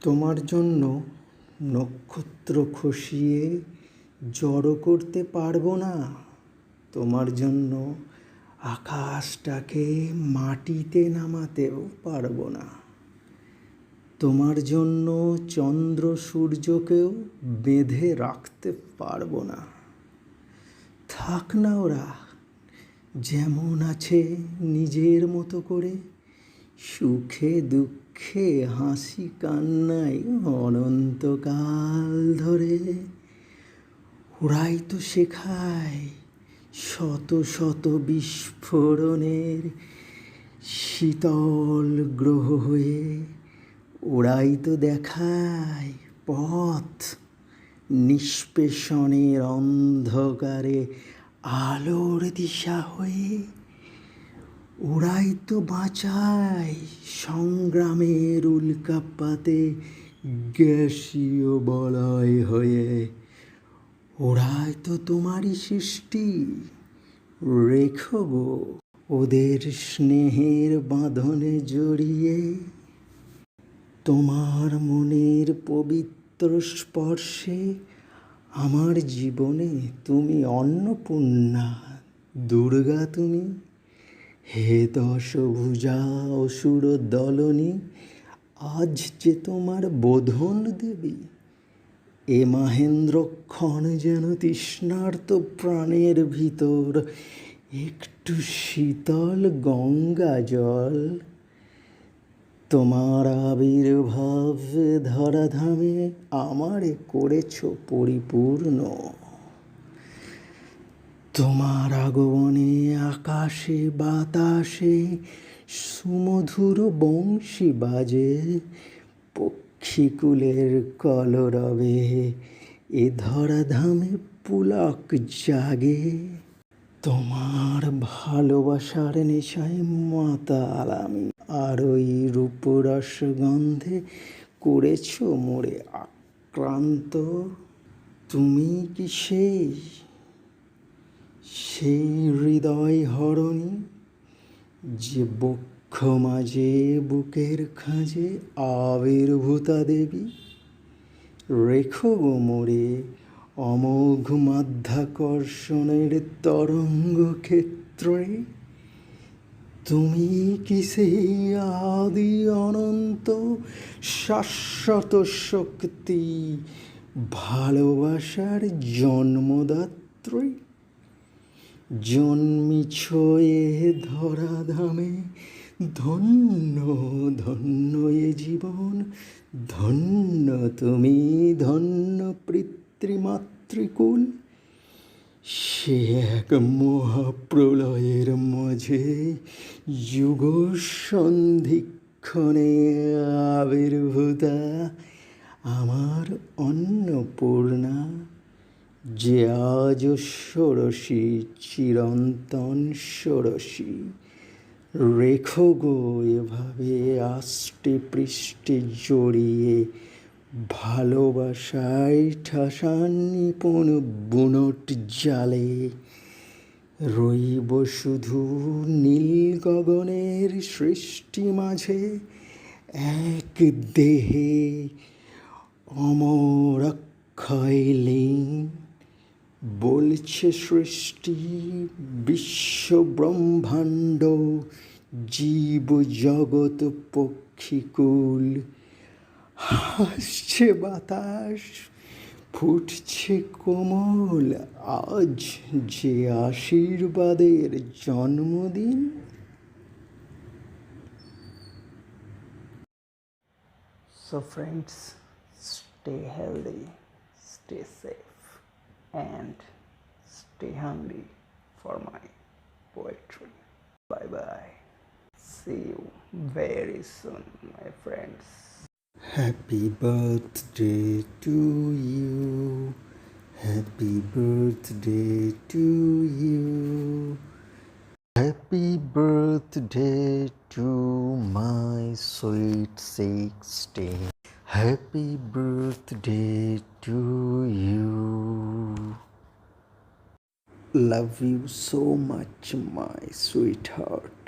তোমার জন্য নক্ষত্র খসিয়ে জড়ো করতে পারবো না। তোমার জন্য আকাশটাকে মাটিতে নামাতেও পারবো না। তোমার জন্য চন্দ্র সূর্যকেও বেঁধে রাখতে পারবো না। থাক না ওরা যেমন আছে নিজের মতো করে, সুখে দুঃখে হাসি কান্নায় অনন্তকাল ধরে। ওরাই তো শেখায় শত শত বিস্ফোরণের শীতল গ্রহ হয়ে। ওরাই তো দেখায় পথ নিষ্পেষণের অন্ধকারে আলোর দিশা হয়ে। ওরাই তো বাঁচায় সংগ্রামের উল্কাপাতে গ্যাসীয় বলয় হয়ে। ওরাই তো তোমারই সৃষ্টি, রেখো গো ওদের স্নেহের বাঁধনে জড়িয়ে। তোমার মনের পবিত্র স্পর্শে আমার জীবনে তুমি অন্নপূর্ণা, দুর্গা তুমি। হে দশভুজা অসুর দলনী, আজ যে তোমার বোধন দেবী। এ মাহেন্দ্রক্ষণ যেন তৃষ্ণার্ত প্রাণের ভিতর একটু শীতল গঙ্গা জল। তোমার আবির্ভাব ধরাধামে আমারে করেছ পরিপূর্ণ। তোমার আগমনে আকাশে বাতাসে সুমধুর বংশী বাজে, পক্ষীকুলের কলরবে এ ধরাধামে পুলক জাগে। তোমার ভালোবাসার নেশায় মাতাল আমি, আর ওই রূপরস গন্ধে করেছ মোরে আক্রান্ত। তুমি কি সেই হৃদয় হরণী, যে বক্ষ মাঝে বুকের খাঁজে আবির্ভূতা দেবী। রেখো গো মোরে অমোঘ মাধ্যাকর্ষণের তরঙ্গ ক্ষেত্রে। তুমি কি সেই আদি অনন্ত শাশ্বত শক্তি, ভালোবাসার জন্মদাত্রী। জন্মিছ এ ধরাধামে, ধন্য ধন্য এ জীবন, ধন্য তুমি, ধন্য পিতৃমাতৃকুল। সে এক মহাপ্রলয়ের মাঝে যুগ সন্ধিক্ষণে আবির্ভূতা আমার অন্নপূর্ণা, যে আজ ষোড়শী চিরন্তন ষোড়শী। রেখো গো এভাবে আষ্টে পৃষ্ঠে জড়িয়ে, ভালোবাসায় ঠাসান নিপুণ বুনট জালে। রইব শুধু নীল গগনের সৃষ্টি মাঝে, এক দেহে অমর অক্ষয় লীন। বলছে সৃষ্টি বিশ্ব ব্রহ্মাণ্ড, জীব জগৎ পক্ষীকুল। হাসছে বাতাস, ফুটছে কোমল, আজ যে আশীর্বাদের জন্মদিন। So friends, stay healthy, stay safe, and stay hungry for my poetry. Bye bye. See you very soon, my friends. Happy birthday to you. Happy birthday to you. Happy birthday to my sweet 16. Happy birthday to you. Love you so much, my sweetheart.